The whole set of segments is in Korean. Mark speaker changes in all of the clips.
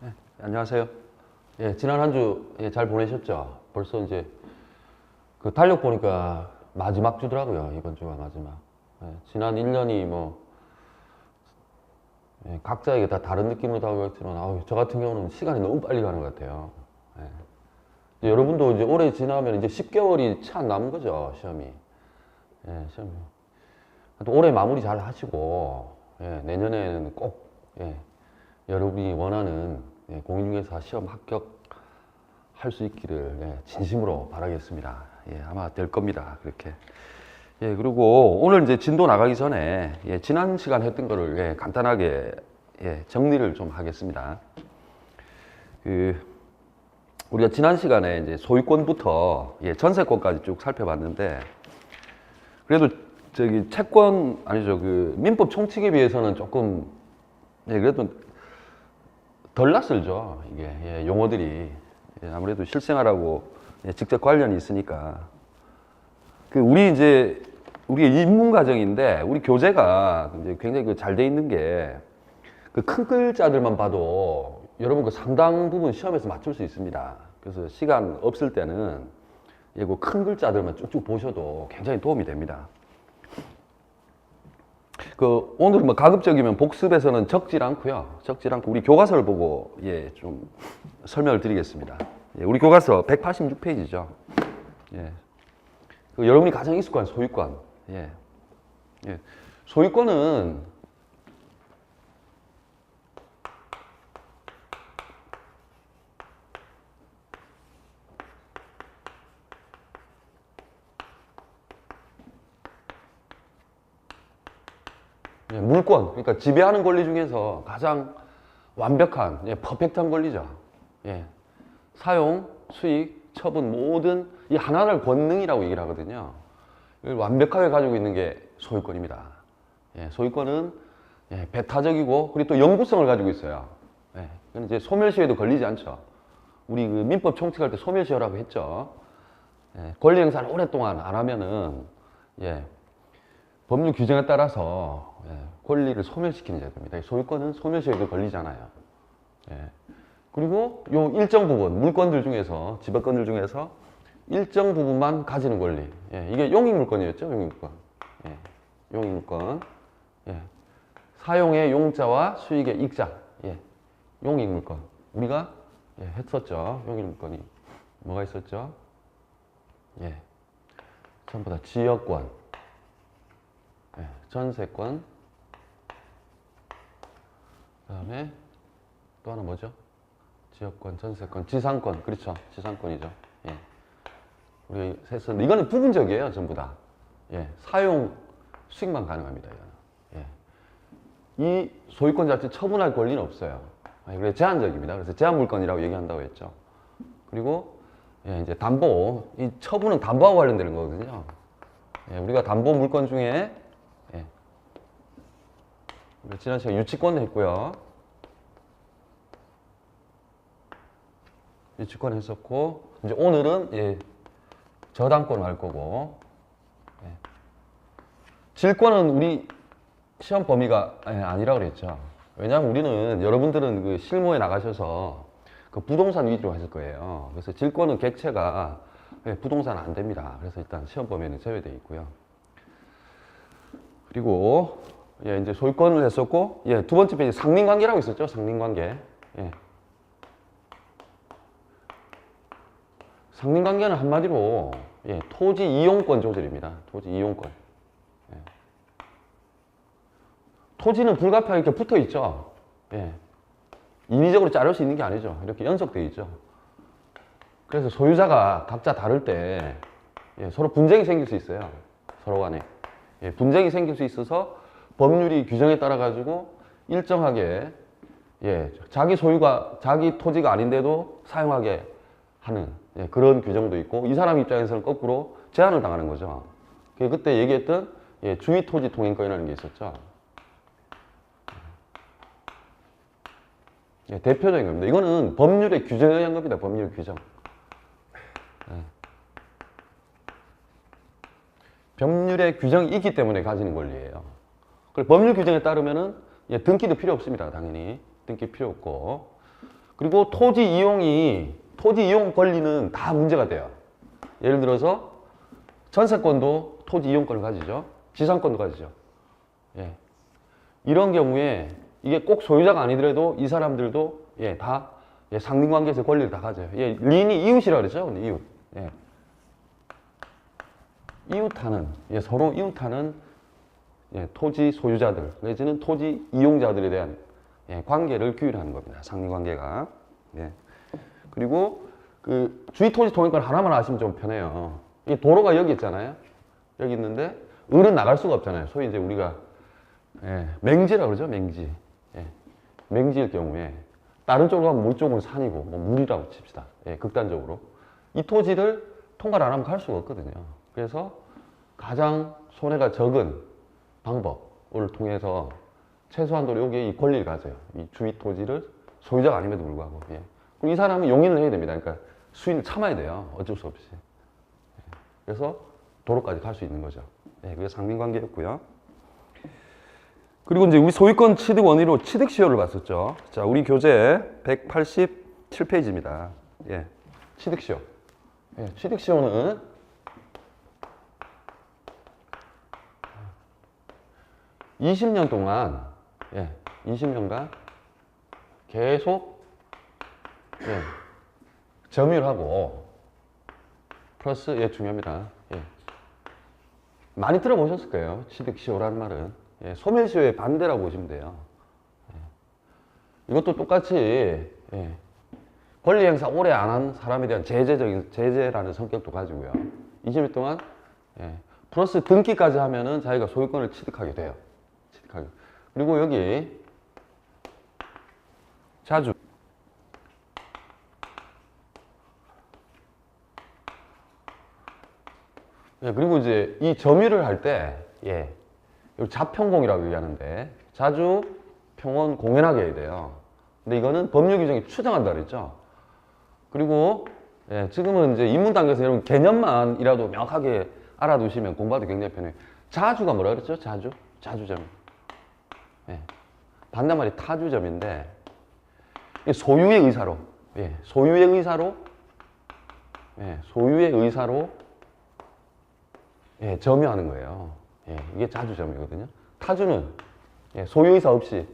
Speaker 1: 네, 안녕하세요. 예, 지난 한 주 잘 보내셨죠? 벌써 이제 그 달력 보니까 마지막 주더라고요. 이번 주가 마지막. 예, 지난 1년이 뭐 각자에게 다 다른 느낌으로 다가오겠지만 저 같은 경우는 시간이 너무 빨리 가는 것 같아요. 예. 이제 여러분도 이제 올해 지나면 이제 10개월이 채 안 남은 거죠, 시험이. 예, 시험이. 또 올해 마무리 잘 하시고 내년에는 꼭 여러분이 원하는 공인중개사 시험 합격할 수 있기를 진심으로 바라겠습니다. 아마 될 겁니다. 그렇게. 그리고 오늘 이제 진도 나가기 전에 지난 시간 했던 거를 간단하게 정리를 좀 하겠습니다. 우리가 지난 시간에 이제 소유권부터 전세권까지 쭉 살펴봤는데 그래도 저기 채권 아니죠 그 민법 총칙에 비해서는 조금 그래도 덜 낯설죠 이게 용어들이 아무래도 실생활하고 직접 관련이 있으니까 우리 입문 과정인데 우리 교재가 이제 굉장히 잘 돼 있는 게 그 큰 글자들만 봐도 여러분 그 상당 부분 시험에서 맞출 수 있습니다. 그래서 시간 없을 때는 큰 글자들만 쭉쭉 보셔도 굉장히 도움이 됩니다. 오늘은 뭐 가급적이면 복습에서는 적질 않고요. 적질 않고 우리 교과서를 보고 좀 설명을 드리겠습니다. 우리 교과서 186페이지죠. 여러분이 가장 익숙한 소유권. 소유권은 물권, 그러니까 지배하는 권리 중에서 가장 완벽한, 퍼펙트한 권리죠. 사용, 수익, 처분 모든 이 하나를 권능이라고 얘기를 하거든요. 이걸 완벽하게 가지고 있는 게 소유권입니다. 소유권은 배타적이고 그리고 또 영구성을 가지고 있어요. 이건 이제 소멸시효에도 걸리지 않죠. 우리 그 민법 총칙할 때 소멸시효라고 했죠. 권리 행사를 오랫동안 안 하면은 법률 규정에 따라서 권리를 소멸시키는 제도입니다. 소유권은 소멸시효에도 걸리잖아요. 그리고 요 일정 부분 물건들 중에서 지배권들 중에서 일정 부분만 가지는 권리. 이게 용익물권이었죠. 용익물권. 용익물권. 사용의 용자와 수익의 익자. 용익물권. 우리가 했었죠. 용익물권이 뭐가 있었죠? 전부 다 지역권, 전세권, 그 다음에 또 하나 뭐죠? 지역권, 전세권, 지상권. 그렇죠. 지상권이죠. 우리 했었는데 이거는 부분적이에요. 전부 다. 사용, 수익만 가능합니다. 이 소유권 자체 처분할 권리는 없어요. 그래서 제한적입니다. 그래서 제한물권이라고 얘기한다고 했죠. 그리고 이제 담보, 이 처분은 담보하고 관련되는 거거든요. 우리가 담보 물권 중에 지난 시간에 유치권을 했고요. 유치권 했었고 이제 오늘은 저당권을 할 거고 질권은 우리 시험 범위가 아니라고 그랬죠. 왜냐하면 우리는 여러분들은 그 실무에 나가셔서 그 부동산 위주로 하실 거예요. 그래서 질권은 객체가 부동산 안 됩니다. 그래서 일단 시험 범위는 제외되어 있고요. 그리고 이제 소유권을 했었고 두 번째 페이지 상린관계라고 있었죠. 상린관계. 상린관계는 한마디로 토지 이용권 조절입니다. 토지 이용권. 토지는 불가피하게 이렇게 붙어 있죠. 인위적으로 자를 수 있는 게 아니죠. 이렇게 연속되어 있죠. 그래서 소유자가 각자 다를 때 서로 분쟁이 생길 수 있어요. 서로 간에. 분쟁이 생길 수 있어서 법률이 규정에 따라 가지고 일정하게 자기 소유가 자기 토지가 아닌데도 사용하게 하는 그런 규정도 있고 이 사람 입장에서는 거꾸로 제한을 당하는 거죠. 그때 얘기했던 주위토지 통행권이라는 게 있었죠. 대표적인 겁니다. 이거는 법률의 규정에 의한 겁니다. 법률 규정. 법률의 규정이 있기 때문에 가지는 권리예요. 그리고 법률 규정에 따르면은 등기도 필요 없습니다. 당연히 등기 필요 없고 그리고 토지 이용 권리는 다 문제가 돼요. 예를 들어서 전세권도 토지 이용권을 가지죠. 지상권도 가지죠. 예. 이런 경우에 이게 꼭 소유자가 아니더라도 이 사람들도 다 상린관계에서 권리를 다 가져요. 린이 이웃이라 그러죠. 근데 이웃. 이웃하는 서로 이웃하는 토지 소유자들 내지는 토지 이용자들에 대한 관계를 규율하는 겁니다. 상린관계가. 그리고 그 주위 토지 통행권 하나만 아시면 좀 편해요. 이 도로가 여기 있잖아요. 여기 있는데 을은 나갈 수가 없잖아요. 소위 이제 우리가 맹지라 그러죠. 맹지. 맹지일 경우에 다른 쪽으로 가면 물 쪽은 산이고 뭐 물이라고 칩시다. 극단적으로 이 토지를 통과를 안 하면 갈 수가 없거든요. 그래서 가장 손해가 적은 방법을 통해서 최소한도로 여기에 이 권리를 가져요. 이 주위 토지를 소유자가 아님에도 불구하고. 그럼 이 사람은 용인을 해야 됩니다. 그러니까 수인을 참아야 돼요. 어쩔 수 없이. 그래서 도로까지 갈 수 있는 거죠. 그게 상린관계였고요. 그리고 이제 우리 소유권 취득 원리로 취득시효를 봤었죠. 자, 우리 교재 187페이지입니다. 취득시효. 취득시효는 20년 동안, 20년간 계속 점유하고 플러스 중요합니다. 많이 들어보셨을 거예요. 취득시효라는 말은. 소멸시효의 반대라고 보시면 돼요. 이것도 똑같이 권리 행사 오래 안 한 사람에 대한 제재라는 성격도 가지고요. 20년 동안 플러스 등기까지 하면은 자기가 소유권을 취득하게 돼요. 그리고 여기 자주 그리고 이제 이 점유를 할 때 자평공이라고 얘기하는데 자주 평원 공연하게 해야 돼요. 근데 이거는 법률 규정이 추정한다 그랬죠. 그리고 지금은 이제 입문 단계에서 여러분 개념만이라도 명확하게 알아두시면 공부하기 굉장히 편해요. 자주가 뭐라 그랬죠? 자주점. 반대말이 타주점인데 소유의 의사로 점유하는 거예요. 이게 자주점이거든요. 타주는 소유 의사 없이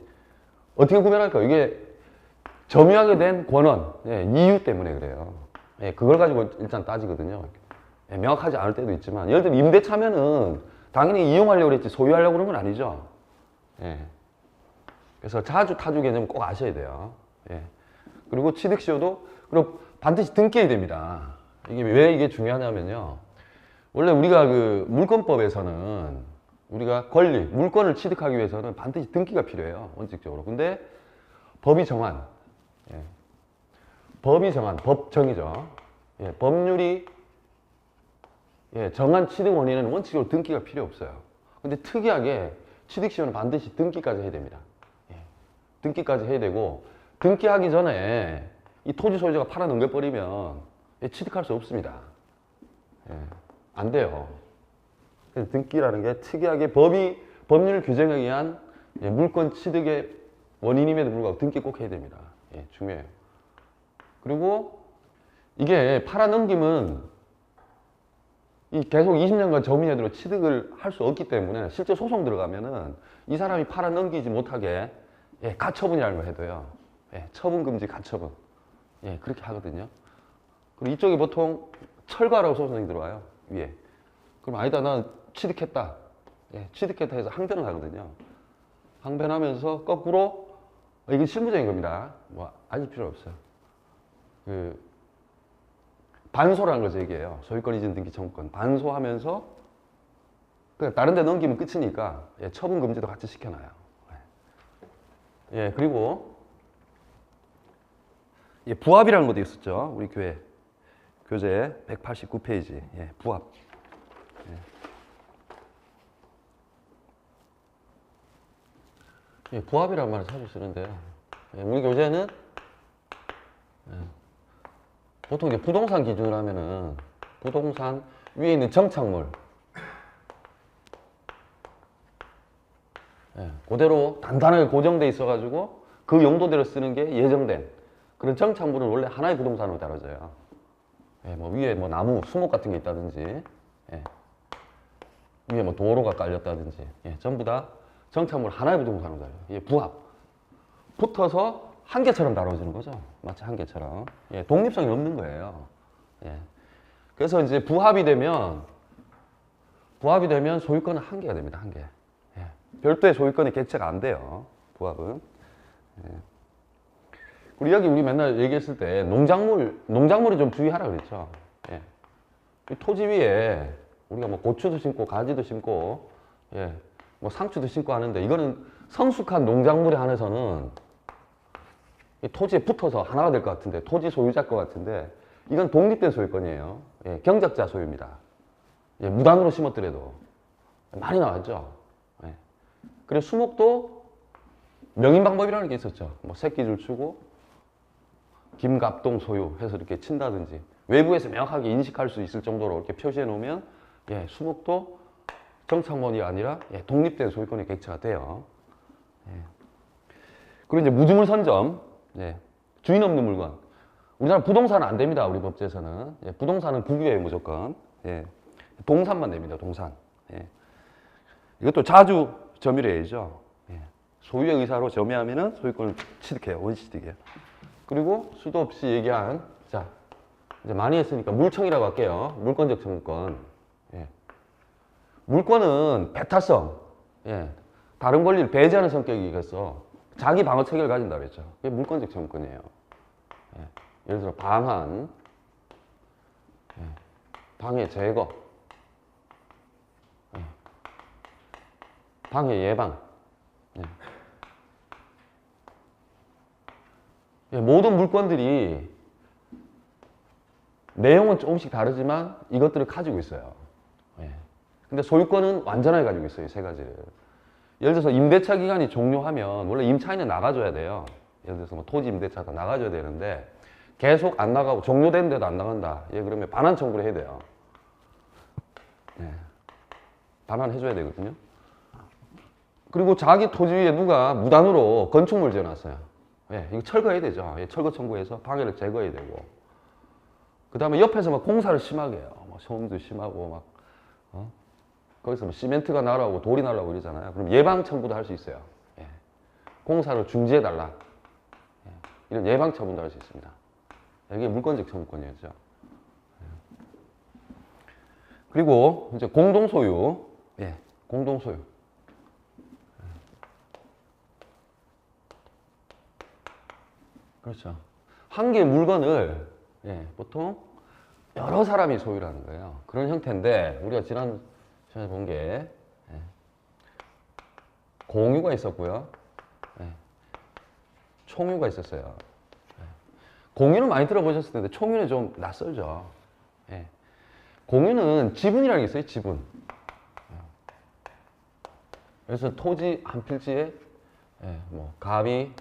Speaker 1: 어떻게 구별할까요? 이게 점유하게 된 권한, 이유 때문에 그래요. 그걸 가지고 일단 따지거든요. 명확하지 않을 때도 있지만 예를 들면 임대차면은 당연히 이용하려고 그랬지 소유하려고 그런 건 아니죠. 그래서 자주 타주 개념 꼭 아셔야 돼요. 그리고 취득시효도 그리고 반드시 등기해야 됩니다. 이게 왜 이게 중요하냐면요. 원래 우리가 그 물권법에서는 우리가 물권을 취득하기 위해서는 반드시 등기가 필요해요. 원칙적으로. 근데 법이 정한, 법정이죠. 법률이 정한 취득 원인은 원칙적으로 등기가 필요 없어요. 근데 특이하게 취득시효는 반드시 등기까지 해야 됩니다. 등기까지 해야 되고 등기하기 전에 이 토지 소유자가 팔아 넘겨버리면 취득할 수 없습니다. 안 돼요. 등기라는 게 특이하게 법률 규정에 의한 물권 취득의 원인임에도 불구하고 등기 꼭 해야 됩니다. 중요해요. 그리고 이게 팔아 넘기면 계속 20년간 점유제대로 취득을 할 수 없기 때문에 실제 소송 들어가면은 이 사람이 팔아 넘기지 못하게 가처분이라는 걸 해도요. 처분금지 가처분. 그렇게 하거든요. 그리고 이쪽에 보통 철거하라고 소송이 들어와요. 위에. 그럼 아니다, 난 취득했다. 취득했다 해서 항변을 하거든요. 항변하면서 거꾸로 이게 실무적인 겁니다. 뭐 아실 필요 없어요. 반소라는 걸 얘기해요. 소유권 이전 등기 청구권. 반소하면서 그냥 다른 데 넘기면 끝이니까 처분 금지도 같이 시켜놔요. 그리고 부합이라는 것도 있었죠. 우리 교재 189페이지. 부합. 부합이라는 말을 자주 쓰는데요. 우리 교재는 보통 이제 부동산 기준으로 하면은 부동산 위에 있는 정착물 그대로 단단하게 고정돼 있어가지고 그 용도대로 쓰는 게 예정된 그런 정착물은 원래 하나의 부동산으로 다뤄져요. 예, 뭐 위에 뭐 나무, 수목 같은 게 있다든지, 예, 위에 뭐 도로가 깔렸다든지, 예, 전부 다 정착물 하나의 부동산으로 다뤄요. 예, 부합. 붙어서 한 개처럼 다뤄지는 거죠. 마치 한 개처럼. 예, 독립성이 없는 거예요. 예. 그래서 이제 부합이 되면 소유권은 한 개가 됩니다. 한 개. 예. 별도의 소유권이 객체가 안 돼요. 부합은. 예. 그리고 여기 우리 맨날 얘기했을 때 농작물이 좀 주의하라 그랬죠. 예. 이 토지 위에 우리가 뭐 고추도 심고 가지도 심고, 예, 뭐 상추도 심고 하는데 이거는 성숙한 농작물에 한해서는 이 토지에 붙어서 하나가 될 것 같은데, 토지 소유자 것 같은데, 이건 독립된 소유권이에요. 예, 경작자 소유입니다. 예, 무단으로 심었더라도 많이 나왔죠. 예. 그래서 수목도 명인방법이라는 게 있었죠. 뭐 새끼줄 주고 김갑동 소유 해서 이렇게 친다든지, 외부에서 명확하게 인식할 수 있을 정도로 이렇게 표시해 놓으면, 예, 수목도 정착물이 아니라, 예, 독립된 소유권의 객체가 돼요. 예. 그리고 이제 무주물 선점, 예, 주인 없는 물건. 우리나라 부동산은 안 됩니다. 우리 법제에서는. 예, 부동산은 국유예요, 무조건. 예, 동산만 됩니다. 동산. 예. 이것도 자주 점유해야죠. 예. 소유의 의사로 점유하면은 소유권을 취득해요. 원취득이에요. 그리고 수도 없이 얘기한, 자, 이제 많이 했으니까 물청이라고 할게요. 물권적 청구권. 예. 물권은 배타성, 예, 다른 권리를 배제하는 성격이 있어서 자기 방어 체계를 가진다고 그랬죠. 그게 물권적 청구권이에요. 예. 예를 들어 방한, 예, 방해 제거, 예, 방해 예방. 예. 예, 모든 물권들이 내용은 조금씩 다르지만 이것들을 가지고 있어요. 예. 근데 소유권은 완전하게 가지고 있어요. 이 세 가지를. 예를 들어서 임대차 기간이 종료하면 원래 임차인은 나가줘야 돼요. 예를 들어서 뭐 토지 임대차가 나가줘야 되는데 계속 안 나가고 종료됐는데도 안 나간다. 예, 그러면 반환 청구를 해야 돼요. 예. 반환해줘야 되거든요. 그리고 자기 토지 위에 누가 무단으로 건축물 지어놨어요. 예, 이거 철거해야 되죠. 예, 철거 청구해서 방해를 제거해야 되고. 그 다음에 옆에서 막 공사를 심하게 해요. 막 소음도 심하고 막, 거기서 뭐 시멘트가 날아오고 돌이 날아오고 이러잖아요. 그럼 예방 청구도 할 수 있어요. 예. 공사를 중지해달라. 예. 이런 예방 처분도 할 수 있습니다. 이게 물권적 청구권이었죠. 예. 그리고 이제 공동소유. 예. 공동소유. 그렇죠. 한 개의 물건을, 예, 보통 여러 사람이 소유를 하는 거예요. 그런 형태인데 우리가 지난 시간에 본 게, 예, 공유가 있었고요. 예, 총유가 있었어요. 예, 공유는 많이 들어보셨을 텐데 총유는 좀 낯설죠. 예, 공유는 지분이라는 게 있어요. 지분. 예, 그래서 토지 한 필지에, 예, 뭐 갑이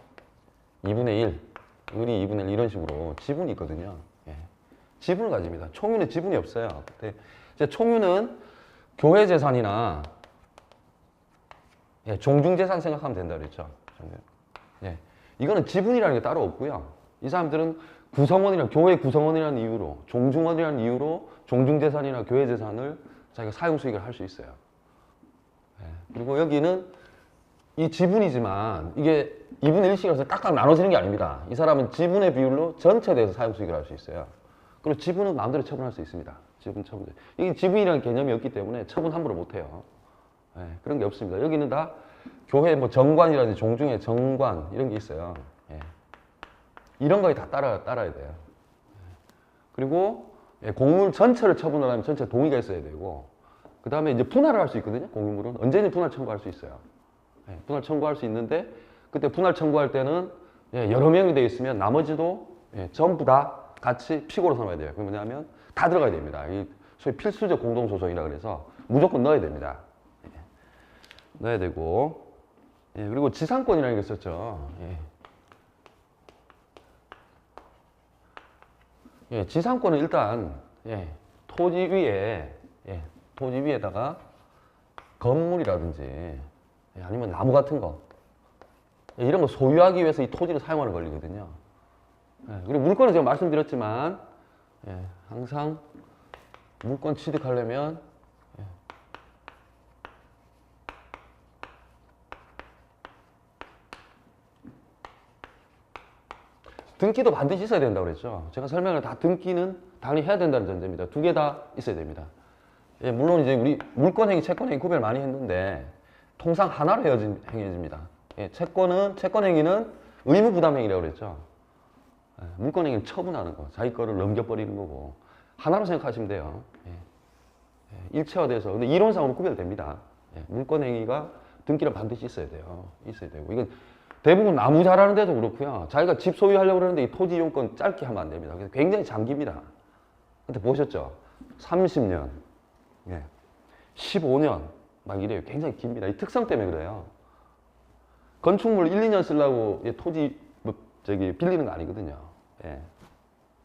Speaker 1: 2분의 1, 을이 2분의 1 이런 식으로 지분이 있거든요. 예. 지분을 가집니다. 총유는 지분이 없어요. 근데 이제 총유는 교회 재산이나, 예, 종중 재산 생각하면 된다 그랬죠. 예. 이거는 지분이라는 게 따로 없고요. 이 사람들은 구성원이나 교회 구성원이라는 이유로, 종중원이라는 이유로 종중 재산이나 교회 재산을 자기가 사용 수익을 할 수 있어요. 예. 그리고 여기는 이 지분이지만 이게 2분의 1씩이라서 딱딱 나눠지는 게 아닙니다. 이 사람은 지분의 비율로 전체에 대해서 사용 수익을 할 수 있어요. 그리고 지분은 마음대로 처분할 수 있습니다. 지분 처분. 이게 지분이라는 개념이 없기 때문에 처분 함부로 못 해요. 예, 그런 게 없습니다. 여기는 다 교회 뭐 정관이라든지 종중의 정관 이런 게 있어요. 예. 이런 거에 다 따라야 돼요. 그리고, 예, 공유물 전체를 처분을 하면 전체 동의가 있어야 되고, 그 다음에 이제 분할을 할 수 있거든요. 공유물은 언제든 분할 청구할 수 있어요. 예, 분할 청구할 수 있는데 그때 분할 청구할 때는, 예, 여러 명이 되어 있으면 나머지도, 예, 전부 다 같이 피고로 삼아야 돼요. 그게 뭐냐면 다 들어가야 됩니다. 이 소위 필수적 공동소송이라 그래서 무조건 넣어야 됩니다. 예, 넣어야 되고, 예, 그리고 지상권이라는 게 있었죠. 예. 예, 지상권은 일단, 예, 토지 위에, 예, 토지 위에다가 건물이라든지, 예, 아니면 나무 같은 거, 예, 이런 거 소유하기 위해서 이 토지를 사용하는 권리거든요. 예, 그리고 물건은 제가 말씀드렸지만 예, 항상 물건 취득하려면 예, 등기도 반드시 있어야 된다고 그랬죠. 제가 설명을 다 등기는 당연히 해야 된다는 전제입니다. 두 개 다 있어야 됩니다. 예, 물론 이제 우리 물권행위, 채권행위 구별 많이 했는데 통상 하나로 행해집니다. 예, 채권행위는 의무부담행위라고 그랬죠. 예, 물권행위는 처분하는 거, 자기 거를 넘겨버리는 거고 하나로 생각하시면 돼요. 예, 예, 일체화돼서 근데 이론상으로 구별됩니다. 예, 물권행위가 등기는 반드시 있어야 돼요. 있어야 되고 이건 대부분 나무 자라는 데도 그렇고요. 자기가 집 소유하려고 그러는데 이 토지 이용권 짧게 하면 안 됩니다. 그래서 굉장히 장기입니다. 근데 보셨죠? 30년, 예, 15년 막 이래요. 굉장히 깁니다. 이 특성 때문에 그래요. 건축물 1, 2년 쓰려고 토지 빌리는 거 아니거든요. 예.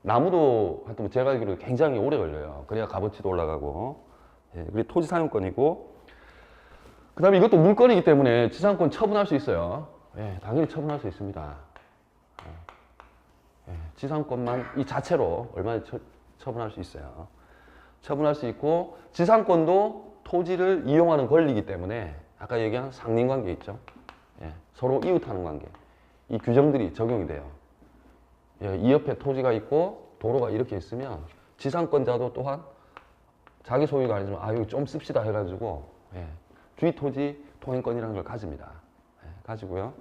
Speaker 1: 나무도 하여튼 제가 알기로 굉장히 오래 걸려요. 그래야 값어치도 올라가고. 예. 그리고 토지 사용권이고. 그 다음에 이것도 물건이기 때문에 지상권 처분할 수 있어요. 예, 당연히 처분할 수 있습니다. 예, 지상권만 이 자체로 얼마나 처분할 수 있어요. 처분할 수 있고 지상권도 토지를 이용하는 권리이기 때문에 아까 얘기한 상린관계 있죠. 예, 서로 이웃하는 관계. 이 규정들이 적용이 돼요. 예, 이 옆에 토지가 있고 도로가 이렇게 있으면 지상권자도 또한 자기 소유가 아니지만 아 여기 좀 씁시다 해가지고 예, 주위 토지 통행권이라는 걸 가집니다. 예, 가지고요.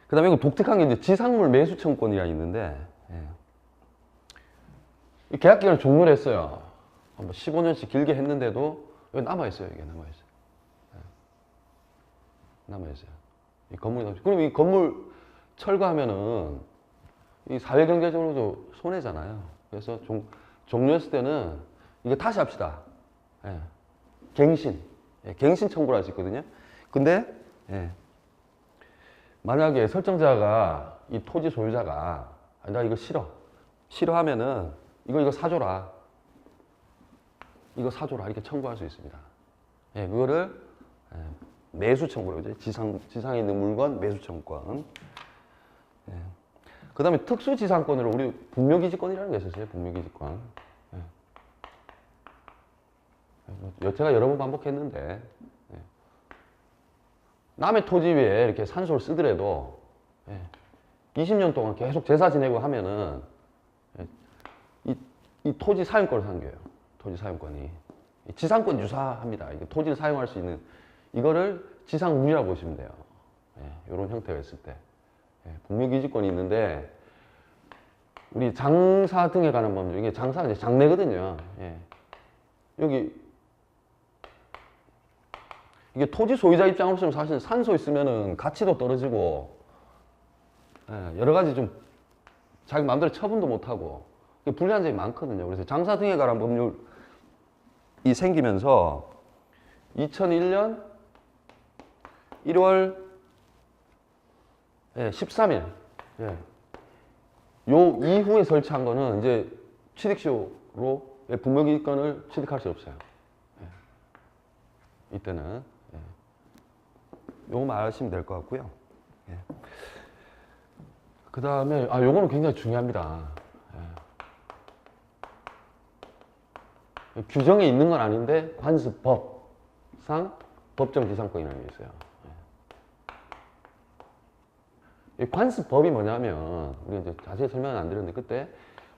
Speaker 1: 그 다음에 이거 독특한 게 이제 지상물 매수청권이라 있는데 예. 이 계약 기간을 종료를 했어요. 15년씩 길게 했는데도 여기 남아있어요. 이게 남아있어요. 예. 남아있어요. 이 건물이 그럼 이 건물 철거하면은 이 사회경제적으로도 손해잖아요. 그래서 종료했을 때는 이거 다시 합시다. 예. 갱신. 예. 갱신 청구를 할 수 있거든요. 근데 예. 만약에 설정자가 이 토지 소유자가 나 이거 싫어하면은 이거 사줘라 이렇게 청구할 수 있습니다. 예, 그거를 예, 매수 청구로 이제 지상에 있는 물건 매수 청구권. 예. 그 다음에 특수지상권으로 우리 분묘기지권이라는 게 있었어요. 분묘기지권. 예. 제가 여러 번 반복했는데 예. 남의 토지 위에 이렇게 산소를 쓰더라도 예, 20년 동안 계속 제사 지내고 하면은 예, 이 토지 사용권을 상겨요. 토지 사용권이. 지상권 유사합니다. 이게 토지를 사용할 수 있는 이거를 지상물이라고 보시면 돼요. 예, 이런 형태가 있을 때. 예, 분묘기지권이 있는데 우리 장사 등에 관한 법률, 이게 장사가 이제 장례거든요. 예. 여기 이게 토지 소유자 입장으로서는 사실 산소 있으면은 가치도 떨어지고 예, 여러 가지 좀 자기 마음대로 처분도 못하고 불리한 점이 많거든요. 그래서 장사 등에 관한 법률이 생기면서 2001년 1월 13일 예, 요 이후에 설치한 거는 이제 취득시효로 분묘기권을 취득할 수 없어요. 예. 이때는 요거만 아시면 될 것 같고요. 예. 그 다음에 요거는 굉장히 중요합니다. 예. 규정에 있는 건 아닌데 관습법상 법정지상권이라는 게 있어요. 예. 이 관습법이 뭐냐면 우리 이제 자세히 설명은 안 드렸는데 그때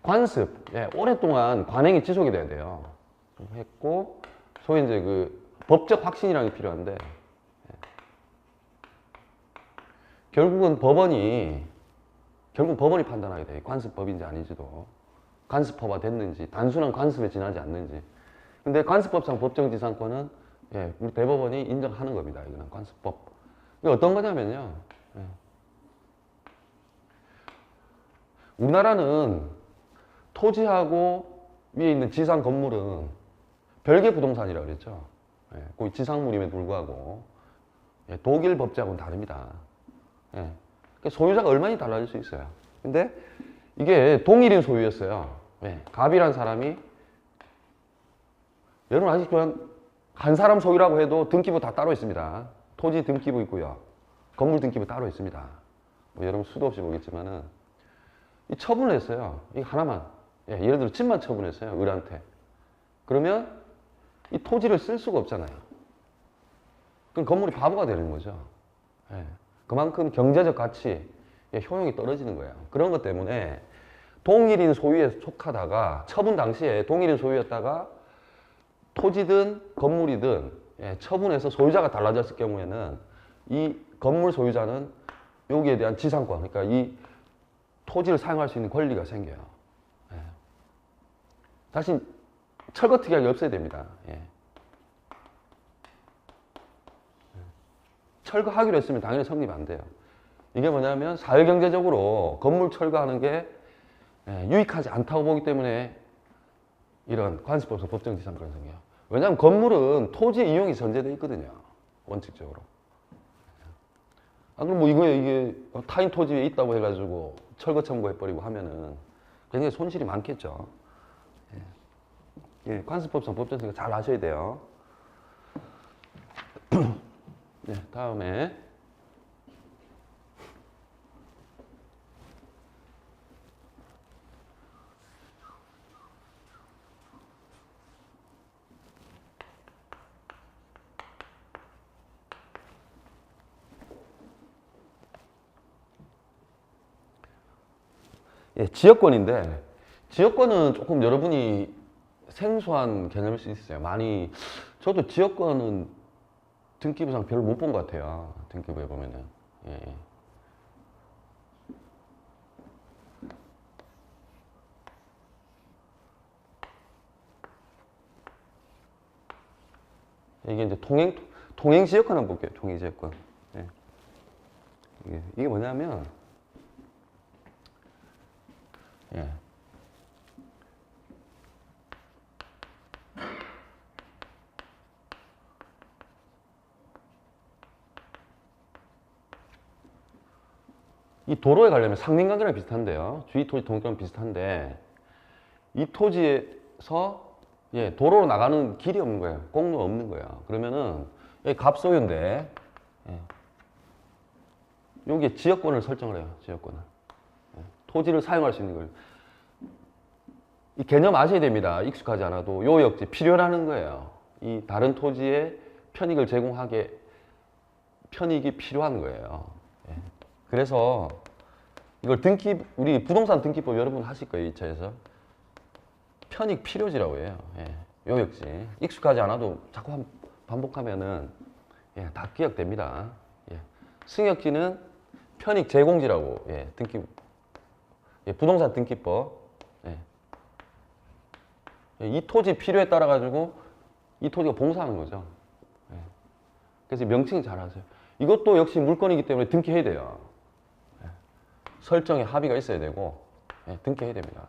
Speaker 1: 관습 예, 오랫동안 관행이 지속이 돼야 돼요. 했고 소위 이제 그 법적 확신이라는 게 필요한데 결국 법원이 판단하게 돼요. 관습법인지 아닌지도. 관습법화 됐는지, 단순한 관습에 지나지 않는지. 근데 관습법상 법정지상권은 예, 우리 대법원이 인정하는 겁니다. 이거는 관습법. 이게 어떤 거냐면요. 예. 우리나라는 토지하고 위에 있는 지상 건물은 별개 부동산이라고 그랬죠. 예, 거의 지상물임에도 불구하고 예, 독일 법제하고는 다릅니다. 예. 그러니까 소유자가 얼마나 달라질 수 있어요. 근데 이게 동일인 소유였어요. 예. 갑이란 사람이 여러분 아시지만 한 사람 소유라고 해도 등기부 다 따로 있습니다. 토지 등기부 있고요. 건물 등기부 따로 있습니다. 뭐 여러분 수도 없이 보겠지만은 이 처분을 했어요. 이 하나만. 예, 예를 들어 집만 처분했어요. 을한테. 그러면 이 토지를 쓸 수가 없잖아요. 그럼 건물이 바보가 되는 거죠. 예, 그만큼 경제적 가치, 예, 효용이 떨어지는 거예요. 그런 것 때문에 동일인 소유에 속하다가 처분 당시에 동일인 소유였다가 토지든 건물이든 예, 처분해서 소유자가 달라졌을 경우에는 이 건물 소유자는 여기에 대한 지상권, 그러니까 이 토지를 사용할 수 있는 권리가 생겨요. 예. 다시 철거 특약이 없어야 됩니다. 예. 철거하기로 했으면 당연히 성립 안 돼요. 이게 뭐냐면 사회경제적으로 건물 철거하는 게 예, 유익하지 않다고 보기 때문에 이런 관습법상 법정지상권이 생겨요. 왜냐하면 건물은 토지 이용이 전제되어 있거든요. 원칙적으로. 아, 그럼 뭐 이게 타인 토지에 있다고 해가지고 철거 청구해버리고 하면은 굉장히 손실이 많겠죠. 예, 관습법상 법정지상권 잘 아셔야 돼요. 네, 다음에 예, 지역권인데 지역권은 조금 여러분이 생소한 개념일 수 있어요. 많이 저도 지역권은 등기부상 별로 못 본 것 같아요. 등기부에 보면은 예. 이게 이제 통행 지역권 한번 볼게요. 통행 지역권. 예. 이게 뭐냐면 예. 이 도로에 가려면 상린관계랑 비슷한데요. 주위 토지 동격랑 비슷한데 이 토지에서 예, 도로로 나가는 길이 없는 거예요. 공로 없는 거예요. 그러면은 여기 갑소유인데 예. 여기에 지역권을 설정을 해요. 지역권을. 예. 토지를 사용할 수 있는 걸. 이 개념 아셔야 됩니다. 익숙하지 않아도 요역지 필요라는 거예요. 이 다른 토지에 편익을 제공하게 편익이 필요한 거예요. 예. 그래서 이걸 우리 부동산 등기법 여러분 하실 거예요. 2차에서. 편익 필요지라고 해요. 예. 요역지. 익숙하지 않아도 자꾸 반복하면은 예, 다 기억됩니다. 예. 승역지는 편익 제공지라고 예, 예, 부동산 등기법. 예. 이 토지 필요에 따라 가지고 이 토지가 봉사하는 거죠. 예. 그래서 명칭 잘 아세요. 이것도 역시 물건이기 때문에 등기해야 돼요. 예. 설정에 합의가 있어야 되고 예, 등기해야 됩니다.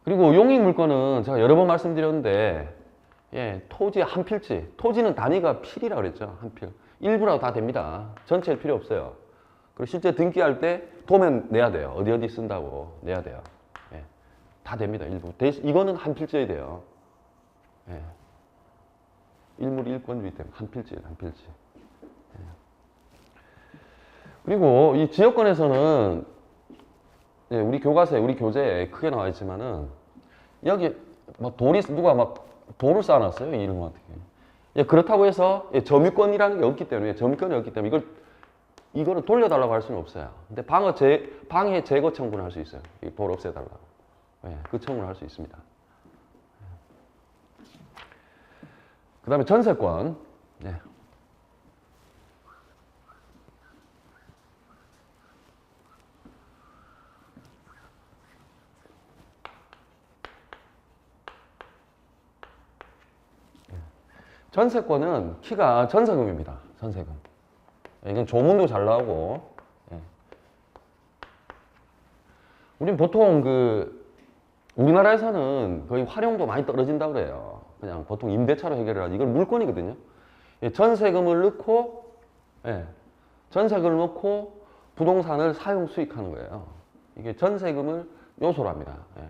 Speaker 1: 그리고 용익물건은 제가 여러 번 말씀드렸는데 예, 토지의 한 필지, 토지는 단위가 필이라고 그랬죠. 한 필. 일부라고 다 됩니다. 전체일 필요 없어요. 그리고 실제 등기할 때 도면 내야 돼요. 어디 쓴다고 내야 돼요. 예, 다 됩니다. 일부. 이거는 한 필지여야 돼요. 예. 일물 일권주의 때문에 한 필지예요. 한 필지. 예. 그리고 이 지역권에서는 예, 우리 교과서에, 우리 교재에 크게 나와 있지만은, 여기, 누가 돌을 쌓아놨어요, 이름 어떻게. 예, 그렇다고 해서, 예, 점유권이라는 게 없기 때문에, 점유권이 없기 때문에, 이거를 돌려달라고 할 수는 없어요. 근데 방해 제거 청구를 할 수 있어요. 이 돌 없애달라고. 예, 그 청구를 할 수 있습니다. 그 다음에 전세권. 예. 전세권은 키가 전세금입니다. 전세금. 이건 조문도 잘 나오고. 예. 우린 보통 우리나라에서는 거의 활용도 많이 떨어진다고 그래요. 그냥 보통 임대차로 해결을 하지. 이건 물건이거든요. 예, 전세금을 넣고, 예, 전세금을 넣고 부동산을 사용 수익하는 거예요. 이게 전세금을 요소로 합니다. 예.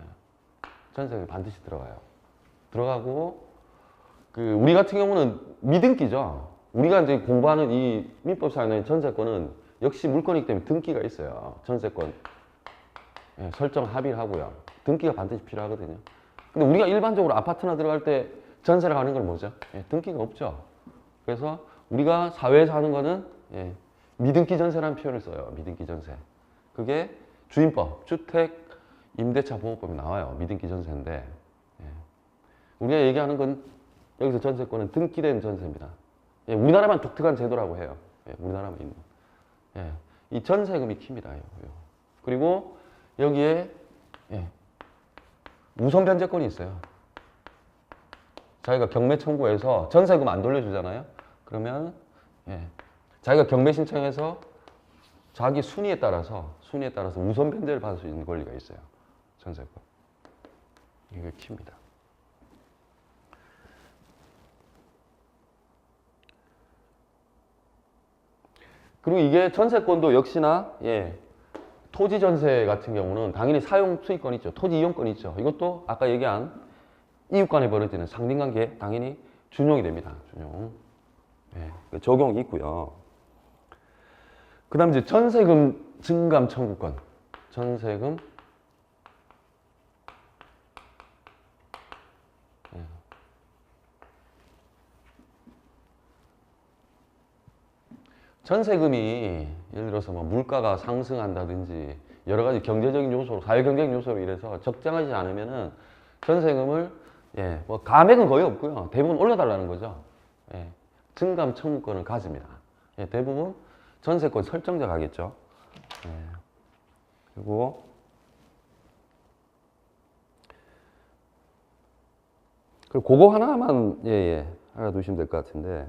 Speaker 1: 전세금이 반드시 들어가요. 들어가고, 우리 같은 경우는 미등기죠. 우리가 이제 공부하는 이 민법상의 전세권은 역시 물건이기 때문에 등기가 있어요. 전세권 예, 설정 합의를 하고요. 등기가 반드시 필요하거든요. 근데 우리가 일반적으로 아파트나 들어갈 때 전세를 가는 건 뭐죠? 예, 등기가 없죠. 그래서 우리가 사회에서 하는 거는 예, 미등기 전세라는 표현을 써요. 미등기 전세. 그게 주임법, 주택 임대차 보호법에 나와요. 미등기 전세인데 예. 우리가 얘기하는 건 여기서 전세권은 등기된 전세입니다. 예, 우리나라만 독특한 제도라고 해요. 예, 우리나라만 있는. 예, 이 전세금이 킵니다. 그리고 여기에 예, 우선 변제권이 있어요. 자기가 경매 청구해서 전세금 안 돌려주잖아요. 그러면 예, 자기가 경매 신청해서 자기 순위에 따라서 우선 변제를 받을 수 있는 권리가 있어요. 전세권. 이게 킵니다. 그리고 이게 전세권도 역시나 예, 토지 전세 같은 경우는 당연히 사용 수익권이 있죠. 토지 이용권이 있죠. 이것도 아까 얘기한 이웃 간에 벌어지는 상린관계에 당연히 준용이 됩니다. 준용. 예, 적용이 있고요. 그 다음 이제 전세금 증감 청구권. 전세금 전세금이 예를 들어서 뭐 물가가 상승한다든지 여러 가지 경제적인 요소로, 사회경제적인 요소로 이래서 적정하지 않으면은 전세금을 예, 뭐 감액은 거의 없고요. 대부분 올려달라는 거죠. 예, 증감 청구권을 가집니다. 예, 대부분 전세권 설정자 가겠죠. 예, 그리고 그거 하나만 알아두시면 될 것 같은데.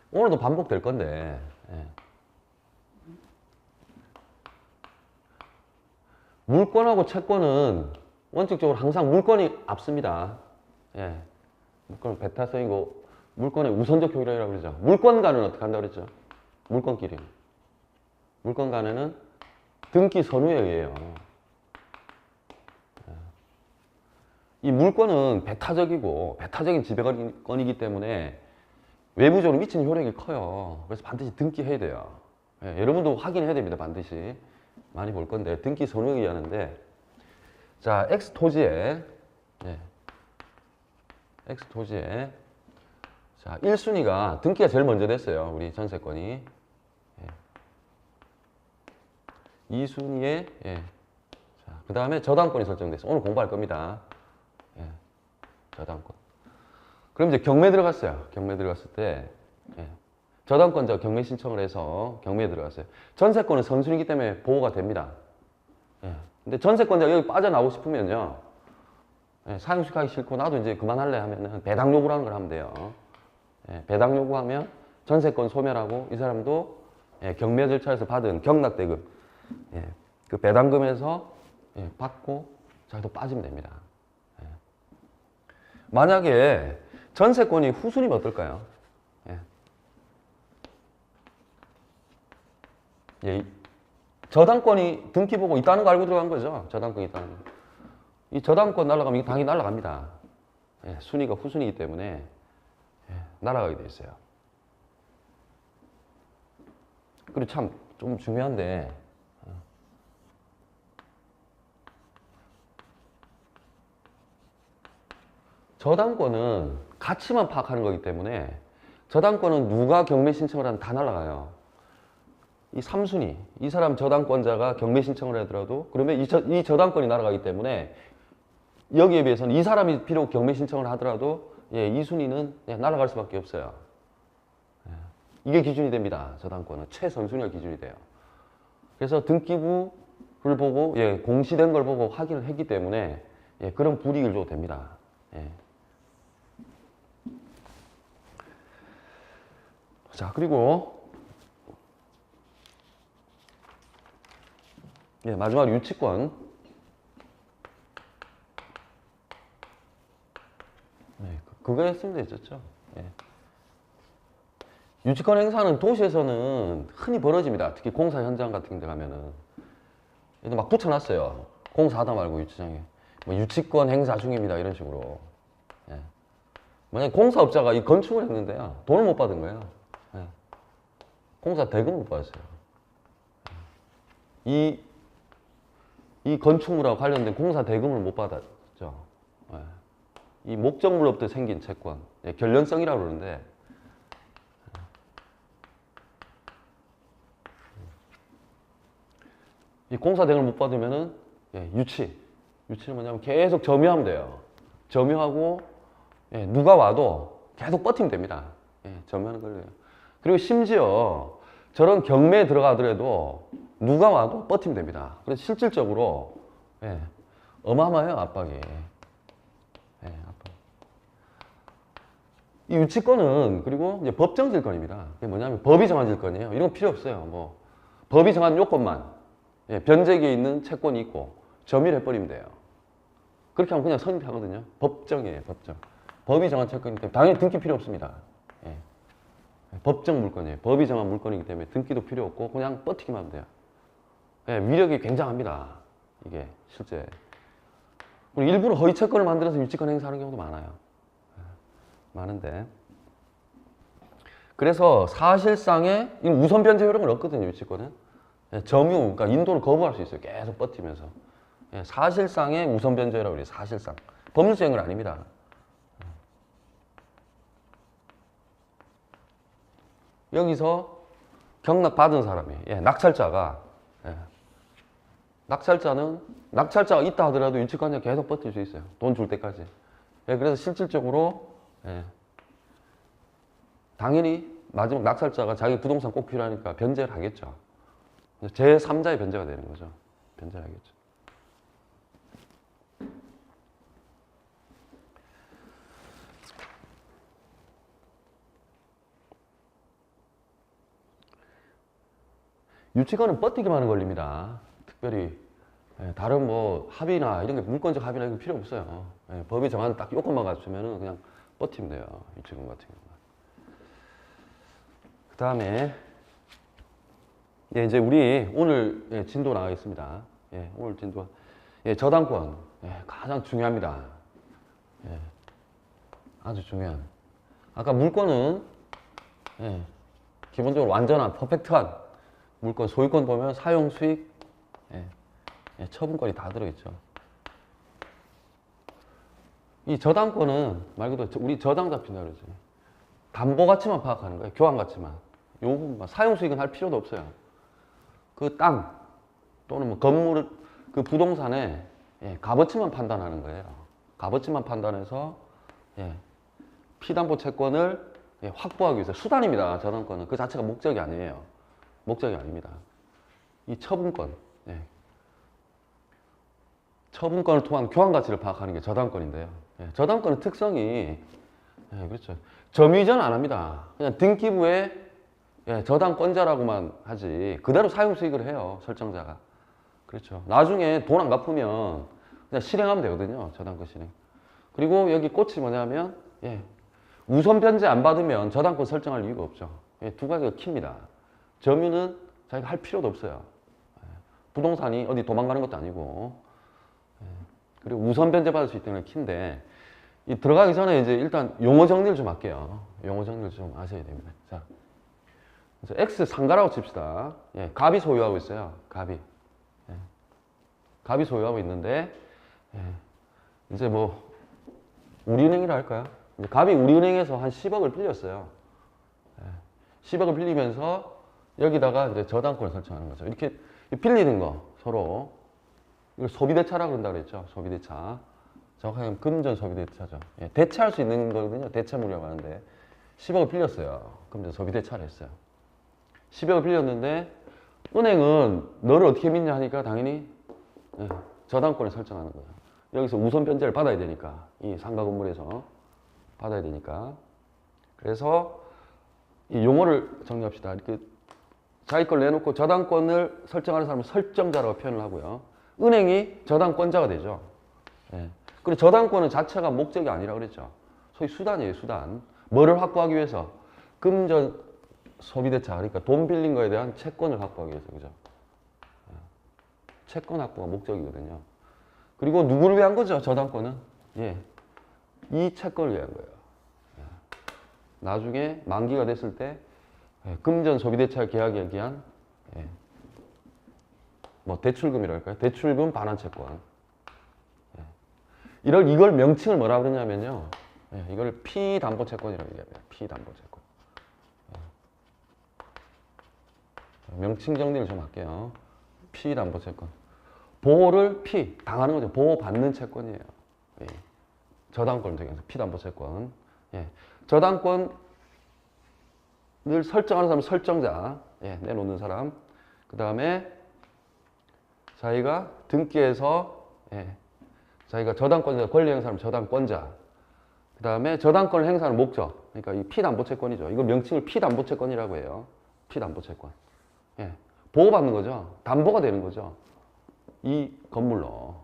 Speaker 1: 오늘도 반복될 건데 예. 물권하고 채권은 원칙적으로 항상 물권이 앞섭니다. 예. 물권은 배타성이고 물권의 우선적 효력이라고 그러죠. 물권간은 어떻게 한다고 그랬죠? 물권끼리. 물권간에는 등기 선우에 의해요. 예. 이 물권은 배타적인 지배권이기 때문에 외부적으로 미치는 효력이 커요. 그래서 반드시 등기해야 돼요. 예, 여러분도 확인해야 됩니다. 반드시. 많이 볼 건데 등기 선우에 의하는데 자, X 토지에 자, 1순위가 등기가 제일 먼저 됐어요. 우리 전세권이. 2순위에 자, 그 다음에 저당권이 설정됐어요. 오늘 공부할 겁니다. 저당권. 그럼 이제 경매 들어갔어요. 경매 들어갔을 때 저당권자가 경매 신청을 해서 경매에 들어갔어요. 전세권은 선순위이기 때문에 보호가 됩니다. 근데 전세권자가 여기 빠져나오고 싶으면요. 사용시키기 싫고 나도 이제 그만할래 하면은 배당 요구를 하는 걸 하면 돼요. 배당 요구하면 전세권 소멸하고 이 사람도 경매 절차에서 받은 경락대금 그 배당금에서 받고 자기도 빠지면 됩니다. 만약에 전세권이 후순위면 어떨까요? 저당권이 등기 보고 있다는 거 알고 들어간 거죠. 저당권이 있다는 거. 이 저당권 날아가면 당연히 날아갑니다. 순위가 후순위이기 때문에 날아가게 돼 있어요. 그리고 참 좀 중요한데 저당권은 가치만 파악하는 거기 때문에 저당권은 누가 경매 신청을 하든 다 날아가요. 이 3순위, 이 사람 저당권자가 경매 신청을 하더라도 그러면 이 저당권이 날아가기 때문에 여기에 비해서는 이 사람이 비록 경매 신청을 하더라도 2순위는 날아갈 수밖에 없어요. 이게 기준이 됩니다. 저당권은 최선순위가 기준이 돼요. 그래서 등기부를 보고 공시된 걸 보고 확인을 했기 때문에 그런 불이익을 줘도 됩니다. 자, 그리고 마지막으로 유치권. 그거 했으면 되셨죠. 유치권 행사는 도시에서는 흔히 벌어집니다. 특히 공사 현장 같은 데 가면은. 막 붙여놨어요. 공사하다 말고 유치장에. 뭐 유치권 행사 중입니다. 이런 식으로. 만약에 공사업자가 이 건축을 했는데요. 돈을 못 받은 거예요. 예. 공사 대금을 못 받았어요. 이 건축물하고 관련된 공사 대금을 못 받았죠. 예. 이 목적물로부터 생긴 채권, 예, 결련성이라고 그러는데, 이 공사 대금을 못 받으면은, 예, 유치는 뭐냐면 계속 점유하면 돼요. 점유하고, 예, 누가 와도 계속 버티면 됩니다. 예, 점유하는 걸요. 그리고 심지어 저런 경매에 들어가더라도 누가 와도 버티면 됩니다. 그래서 실질적으로, 예, 어마어마해요, 압박이. 예, 압박. 이 유치권은 그리고 이제 법정 질권입니다. 이게 뭐냐면 법이 정한 질권이에요. 이런 거 필요 없어요. 뭐 법이 정한 요건만, 예, 변제기에 있는 채권이 있고 점유를 해버리면 돼요. 그렇게 하면 그냥 성립하거든요. 법정이에요, 법정. 법이 정한 채권이기 때문에 당연히 등기 필요 없습니다. 예. 법정 물건이에요. 법이 정한 물건이기 때문에 등기도 필요 없고 그냥 버티기만 하면 돼요. 예, 위력이 굉장합니다. 이게 실제. 그리고 일부러 허위 채권을 만들어서 유치권 행사하는 경우도 많아요. 예, 많은데. 그래서 사실상의 우선 변제 효력은 없거든요, 유치권은. 예, 점유, 그러니까 인도를 거부할 수 있어요. 계속 버티면서. 예, 사실상의 우선 변제라고 그래요, 사실상. 법률 수행은 아닙니다. 여기서 경락 받은 사람이, 예, 낙찰자가, 예, 낙찰자가 있다 하더라도 유치권자 계속 버틸 수 있어요. 돈 줄 때까지. 예, 그래서 실질적으로, 예, 당연히 마지막 낙찰자가 자기 부동산 꼭 필요하니까 변제를 하겠죠. 제3자의 변제가 되는 거죠. 변제를 하겠죠. 유치권은 버티기만 하는 권리입니다. 특별히, 예, 다른 뭐 합의나 이런 게 물권적 합의나 이런 게 필요 없어요. 예, 법이 정한 딱 요건만 갖추면은 그냥 버티면 돼요. 유치권 같은 경우는. 그 다음에, 예, 이제 우리 오늘, 예, 진도 나가겠습니다. 예, 오늘 진도, 예, 저당권, 예, 가장 중요합니다. 예, 아주 중요한. 아까 물권은, 예, 기본적으로 완전한 퍼펙트한 물권, 소유권 보면 사용, 수익, 예, 예, 처분권이 다 들어있죠. 이 저당권은 말 그대로 우리 저당 잡힌다 그러지. 담보 가치만 파악하는 거예요. 교환 가치만. 요 부분만. 사용 수익은 할 필요도 없어요. 그 땅 또는 뭐 건물, 그 부동산의, 예, 값어치만 판단하는 거예요. 값어치만 판단해서, 예, 피담보 채권을, 예, 확보하기 위해서 수단입니다. 저당권은 그 자체가 목적이 아니에요. 목적이 아닙니다. 이 처분권, 예, 처분권을 통한 교환 가치를 파악하는 게 저당권인데요. 예, 저당권의 특성이, 예, 그렇죠. 점유이전 안 합니다. 그냥 등기부에, 예, 저당권자라고만 하지 그대로 사용 수익을 해요, 설정자가. 그렇죠. 나중에 돈 안 갚으면 그냥 실행하면 되거든요, 저당권 실행. 그리고 여기 꽃이 뭐냐면, 예, 우선 변제 안 받으면 저당권 설정할 이유가 없죠. 예, 두 가지가 킵니다. 점유는 자기가 할 필요도 없어요. 부동산이 어디 도망가는 것도 아니고. 그리고 우선 변제 받을 수 있다는 게 키인데, 이 들어가기 전에 이제 일단 용어 정리를 좀 할게요. 용어 정리를 좀 아셔야 됩니다. 자, 그래서 X 상가라고 칩시다. 예, 갑이 소유하고 있어요. 갑이. 예, 갑이 소유하고 있는데, 예, 이제 뭐 우리은행이라 할까요? 이제 갑이 우리은행에서 한 10억을 빌렸어요. 예, 10억을 빌리면서 여기다가 이제 저당권을 설정하는 거죠. 이렇게 빌리는 거 서로, 이걸 소비대차라고 그런다고 그랬죠. 소비대차. 정확하게 금전 소비대차죠. 예, 대체할 수 있는 거거든요. 대체물이라고 하는데 10억을 빌렸어요. 금전 소비대차를 했어요. 10억을 빌렸는데 은행은 너를 어떻게 믿냐 하니까 당연히, 예, 저당권을 설정하는 거예요. 여기서 우선 변제를 받아야 되니까, 이 상가 건물에서 받아야 되니까. 그래서 이 용어를 정리합시다. 이렇게 자기 걸 내놓고 저당권을 설정하는 사람은 설정자라고 표현을 하고요. 은행이 저당권자가 되죠. 예. 그리고 저당권은 자체가 목적이 아니라 그랬죠. 소위 수단이에요, 수단. 뭐를 확보하기 위해서? 금전 소비대차, 그러니까 돈 빌린 거에 대한 채권을 확보하기 위해서, 그죠? 예. 채권 확보가 목적이거든요. 그리고 누구를 위한 거죠, 저당권은? 예. 이 채권을 위한 거예요. 나중에 만기가 됐을 때 금전 소비대차 계약에 의한 뭐 대출금이랄까요? 대출금 반환 채권. 이걸 명칭을 뭐라 그러냐면요. 이걸 피담보채권이라고 얘기합니다. 피담보채권. 명칭 정리를 좀 할게요. 피담보채권. 보호를 당하는 거죠. 보호받는 채권이에요. 저당권 중에서 피담보채권. 저당권을 설정하는 사람은 설정자. 내놓는 사람. 그 다음에 자기가 등기해서 자기가 저당권자 권리 행사하는 저당권자. 그 다음에 저당권을 행사하는 목적. 그러니까 이 피담보채권이죠. 이거 명칭을 피담보채권이라고 해요. 피담보채권. 보호받는 거죠. 담보가 되는 거죠. 이 건물로.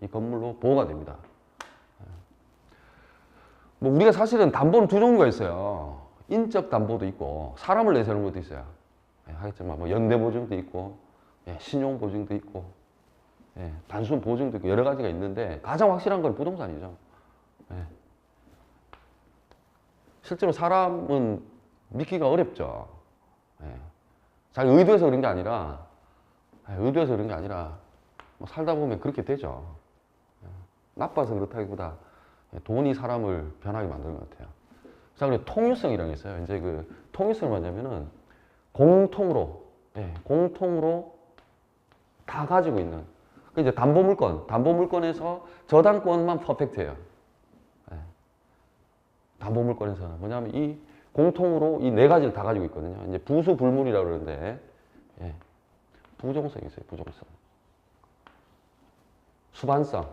Speaker 1: 이 건물로 보호가 됩니다. 뭐 우리가 사실은 담보는 두 종류가 있어요. 인적 담보도 있고 사람을 내세우는 것도 있어요. 하겠지만 뭐 연대보증도 있고 신용보증도 있고 단순 보증도 있고 여러 가지가 있는데 가장 확실한 건 부동산이죠. 실제로 사람은 믿기가 어렵죠. 자기 의도해서 그런 게 아니라 뭐 살다 보면 그렇게 되죠. 나빠서 그렇다기보다 돈이 사람을 변하게 만드는 것 같아요. 자, 그리고 통유성이라는 게 있어요. 이제 그 통유성은 뭐냐면은 공통으로 다 가지고 있는. 이제 담보물건에서 저당권만 퍼펙트해요. 담보물건에서는 뭐냐면 이 공통으로 이 네 가지를 다 가지고 있거든요. 이제 부수불문이라고 그러는데, 부종성이 있어요. 부종성. 수반성.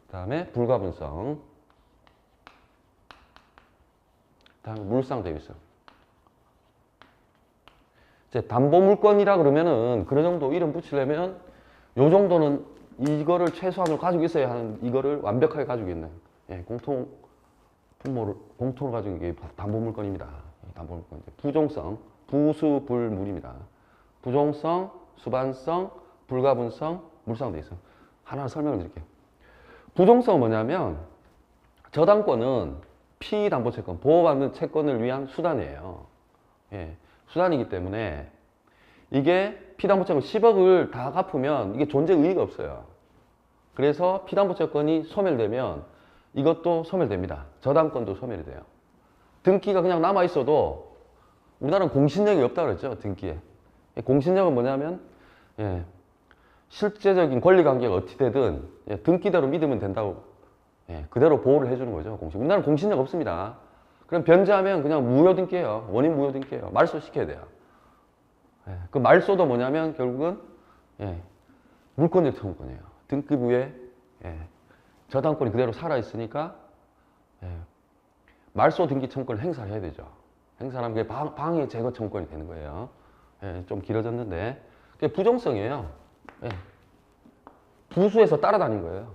Speaker 1: 그 다음에 불가분성. 그 다음에 물상대위성. 이제 담보물건이라 그러면은 그런 정도 이름 붙이려면 요 정도는 이거를 최소한으로 가지고 있어야 하는 이거를 완벽하게 가지고 있는 공통을 가지고 있는 게 담보물건입니다. 담보물건. 부종성, 부수불문입니다. 부종성, 수반성, 불가분성, 물상대위성. 하나 설명을 드릴게요. 부종성은 뭐냐면 저당권은 피담보채권, 보호받는 채권을 위한 수단이에요. 수단이기 때문에 이게 피담보채권 10억을 다 갚으면 이게 존재 의의가 없어요. 그래서 피담보채권이 소멸되면 이것도 소멸됩니다. 저당권도 소멸이 돼요. 등기가 그냥 남아있어도 우리나라는 공신력이 없다고 그랬죠. 등기에. 공신력은 뭐냐면 실제적인 권리관계가 어찌 되든 등기대로 믿으면 된다고 그대로 보호를 해주는 거죠. 우리나라는 공신력 없습니다. 그럼 변제하면 그냥 무효등기예요. 원인 무효등기예요. 말소시켜야 돼요. 그 말소도 뭐냐면 결국은 물권적 청구권이에요. 등기부에 저당권이 그대로 살아있으니까 말소 등기 청구권을 행사를 해야 되죠. 행사하면 그게 방해 제거 청구권이 되는 거예요. 좀 길어졌는데 그게 부종성이에요. 부수에서 따라다닌 거예요.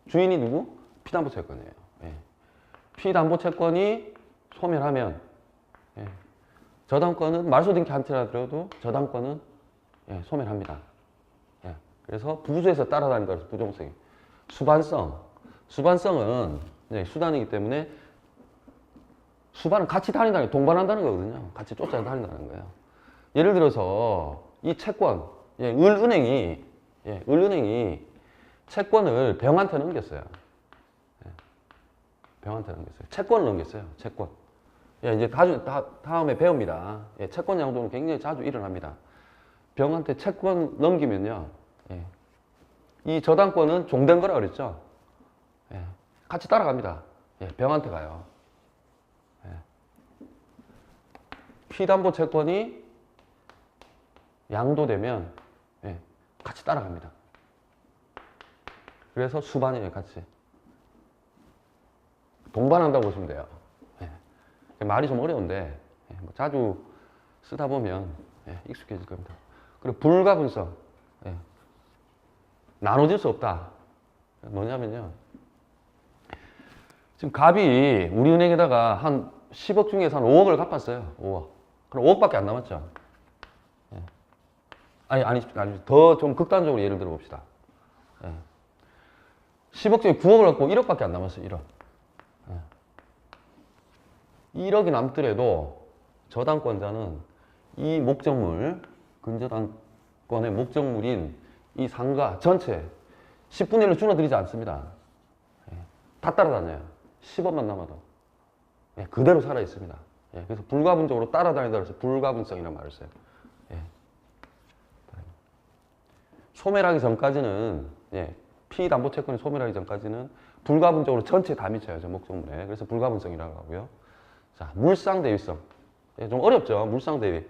Speaker 1: 주인이 누구? 피담보채권이에요. 피담보채권이 소멸하면 저당권은 말소 등기 한 채 하더라도 저당권은 소멸합니다. 그래서 부수에서 따라다닌 거라서 부종성이. 수반성은 수단이기 때문에 수반은 같이 다닌다는 게 동반한다는 거거든요. 같이 쫓아다닌다는 거예요. 예를 들어서 이 채권, 을은행이 채권을 병한테 넘겼어요. 채권을 넘겼어요. 채권. 이제 다음에 배웁니다. 채권 양도는 굉장히 자주 일어납니다. 병한테 채권 넘기면요. 이 저당권은 종된 거라 그랬죠. 같이 따라갑니다. 병한테 가요. 피담보 채권이 양도되면 같이 따라갑니다. 그래서 수반이에요, 같이. 동반한다고 보시면 돼요. 말이 좀 어려운데 자주 쓰다 보면 익숙해질 겁니다. 그리고 불가분성. 나눠질 수 없다. 뭐냐면요. 지금 갑이 우리은행에다가 한 10억 중에서 한 5억을 갚았어요. 5억. 그럼 5억밖에 안 남았죠. 아니, 더 좀 극단적으로 예를 들어 봅시다. 10억 중에 9억을 갖고 1억밖에 안 남았어요. 1억. 1억이 남더라도 저당권자는 이 목적물, 근저당권의 목적물인 이 상가 전체 10분의 1로 줄어들이지 않습니다. 예, 다 따라다녀요. 10원만 남아도. 예, 그대로 살아 있습니다. 예, 그래서 불가분적으로 따라다닌다 그래서 불가분성이라는 말을 써요. 예. 소멸하기 전까지는, 예, 피담보채권이 소멸하기 전까지는 불가분적으로 전체 다 미쳐요. 저 목적물에. 그래서 불가분성이라고 하고요. 자, 물상대위성. 예, 좀 어렵죠. 물상대위.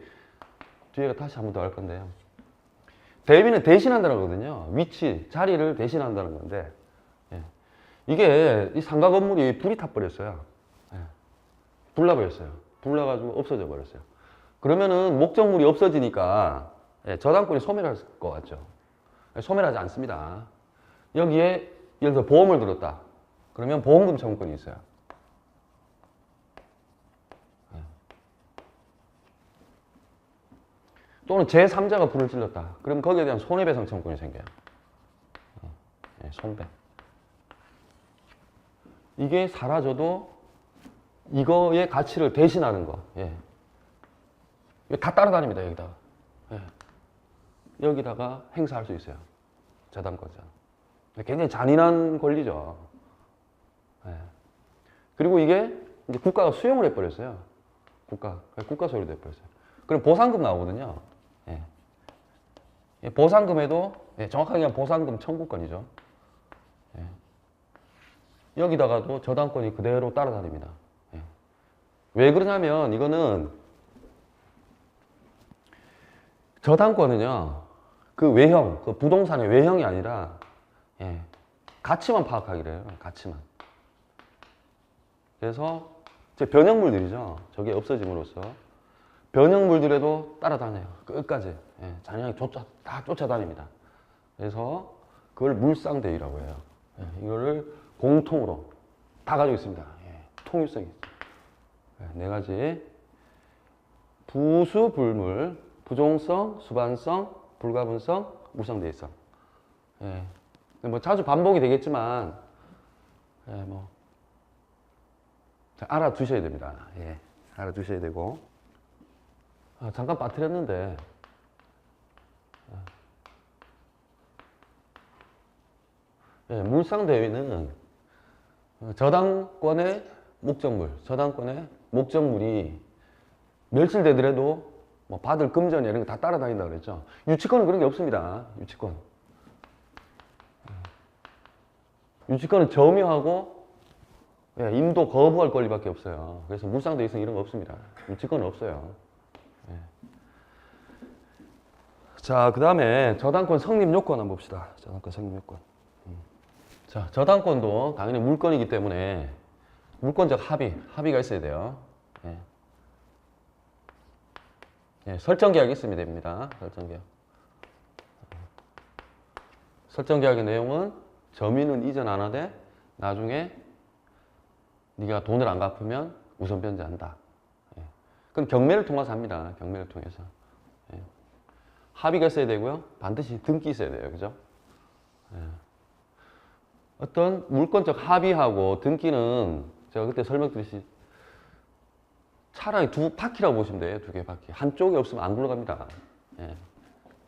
Speaker 1: 뒤에 다시 한 번 더 할 건데요. 대위는 대신한다는 거거든요. 위치, 자리를 대신한다는 건데, 예. 이게 이 상가 건물이 불이 타버렸어요. 예. 불나버렸어요. 불나가지고 없어져 버렸어요. 그러면은 목적물이 없어지니까, 예, 저당권이 소멸할 것 같죠. 예, 소멸하지 않습니다. 여기에 예를 들어 보험을 들었다. 그러면 보험금 청구권이 있어요. 예. 또는 제3자가 불을 질렀다. 그럼 거기에 대한 손해배상 청구권이 생겨요. 예, 손배. 이게 사라져도 이거의 가치를 대신하는 거. 예. 이거 다 따라다닙니다, 여기다가. 예. 여기다가 행사할 수 있어요. 저당권자. 굉장히 잔인한 권리죠. 예. 그리고 이게 이제 국가가 수용을 해버렸어요. 국가 소유로 돼버렸어요. 그럼 보상금 나오거든요. 예. 예, 보상금에도, 예, 정확하게 그냥 보상금 청구권이죠. 예. 여기다가도 저당권이 그대로 따라다닙니다. 예. 왜 그러냐면 이거는 저당권은요, 그 외형, 그 부동산의 외형이 아니라, 예, 가치만 파악하기로 해요. 가치만. 그래서 이제 변형물들이죠. 저게 없어짐으로써 변형물들에도 따라다녀요. 끝까지. 예, 잔인하게 다 쫓아다닙니다. 그래서 그걸 물상대위라고 해요. 예, 이거를 공통으로 다 가지고 있습니다. 예, 통일성이 있어요. 예, 네 가지. 부수, 불물, 부종성, 수반성, 불가분성, 물상대위성. 예, 뭐 자주 반복이 되겠지만, 예, 뭐 알아두셔야 됩니다. 예, 알아두셔야 되고. 잠깐 빠뜨렸는데, 예, 물상대위는 저당권의 저당권의 목적물이 멸실되더라도 뭐 받을 금전이 이런 거 다 따라다닌다 그랬죠. 유치권은 그런 게 없습니다. 유치권. 유치권은 점유하고, 예, 임도 거부할 권리밖에 없어요. 그래서 물상대위성 이런 거 없습니다. 유치권은 없어요. 예. 자, 그 다음에 저당권 성립 요건 한번 봅시다. 저당권 성립 요건. 자, 저당권도 당연히 물권이기 때문에 물권적 합의가 있어야 돼요. 예. 예, 설정계약이 있으면 됩니다. 설정계약. 설정계약의 내용은 점유는 이전 안 하되 나중에 네가 돈을 안 갚으면 우선 변제한다. 예. 그건 경매를 통해서 합니다. 경매를 통해서. 예. 합의가 있어야 되고요. 반드시 등기 있어야 돼요. 그죠? 예. 어떤 물권적 합의하고 등기는 제가 그때 설명드렸듯이 차라리 두 바퀴라고 보시면 돼요. 두 개 바퀴. 한쪽이 없으면 안 굴러갑니다. 예.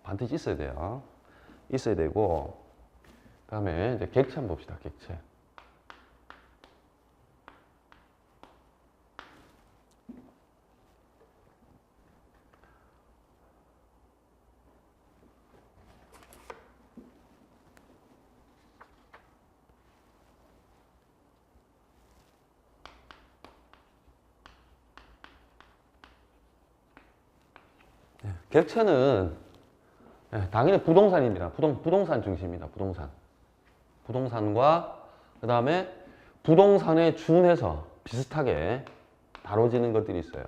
Speaker 1: 반드시 있어야 돼요. 있어야 되고, 그 다음에 이제 객체 한번 봅시다. 객체. 객체는, 예, 당연히 부동산입니다. 부동산 중심입니다. 부동산과 그 다음에 부동산에 준해서 비슷하게 다뤄지는 것들이 있어요.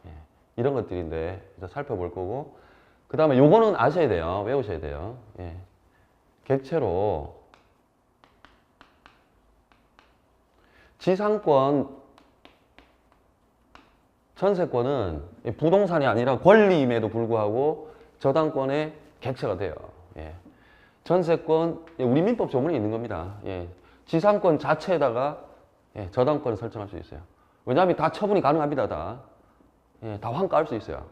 Speaker 1: 예, 이런 것들인데 이제 살펴볼 거고, 그 다음에 요거는 아셔야 돼요. 외우셔야 돼요. 예, 객체로 지상권, 전세권은 부동산이 아니라 권리임에도 불구하고 저당권의 객체가 돼요. 예. 전세권, 예, 우리 민법 조문에 있는 겁니다. 예. 지상권 자체에다가, 예, 저당권을 설정할 수 있어요. 왜냐하면 다 처분이 가능합니다. 다. 예, 다 환가할 수 있어요.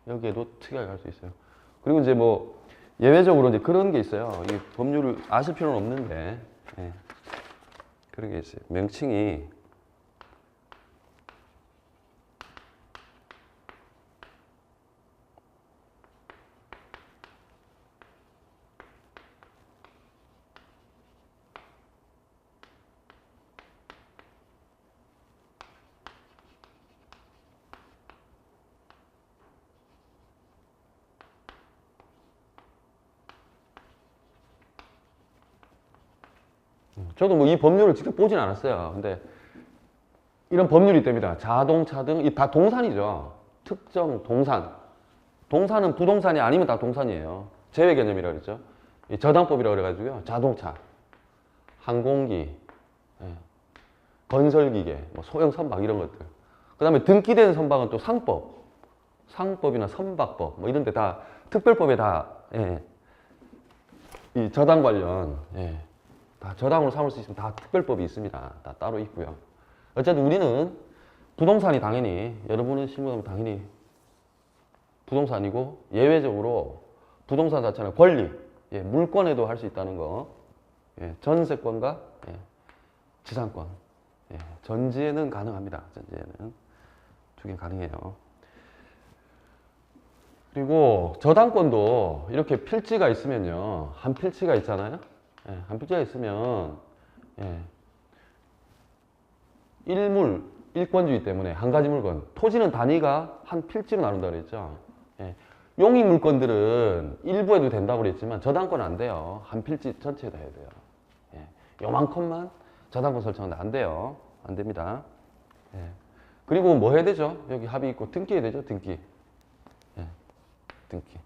Speaker 1: 여기에도 특이하게 할 수 있어요. 그리고 이제 뭐 예외적으로 이제 그런 게 있어요. 이 법률을 아실 필요는 없는데, 예, 그런 게 있어요. 명칭이 저도 뭐 이 법률을 직접 보진 않았어요. 근데 이런 법률이 있답니다. 자동차 등, 이 다 동산이죠. 특정 동산. 동산은 부동산이 아니면 다 동산이에요. 제외 개념이라고 그랬죠. 이 저당법이라고 그래가지고요. 자동차, 항공기, 예, 건설기계, 뭐 소형 선박 이런 것들. 그 다음에 등기된 선박은 또 상법, 상법이나 선박법 뭐 이런 데 다 특별법에 다, 예, 이 저당 관련, 예, 다 저당으로 삼을 수 있으면 다 특별법이 있습니다. 다 따로 있고요. 어쨌든 우리는 부동산이 당연히, 여러분의 신문하면 당연히 부동산이고, 예외적으로 부동산 자체는 권리, 예, 물권에도 할 수 있다는 거, 예, 전세권과, 예, 지상권, 예, 전지에는 가능합니다. 전지에는 두 개 가능해요. 그리고 저당권도 이렇게 필지가 있으면요, 한 필지가 있잖아요. 예, 한 필지가 있으면, 예, 일물, 일권주의 때문에 한 가지 물건, 토지는 단위가 한 필지로 나눈다고 그랬죠. 예, 용익 물건들은 일부에도 된다고 그랬지만 저당권은 안 돼요. 한 필지 전체에다 해야 돼요. 예, 요만큼만 저당권 설정하는데 안 돼요. 안 됩니다. 예. 그리고 뭐 해야 되죠? 여기 합의 있고 등기해야 되죠. 등기. 예, 등기.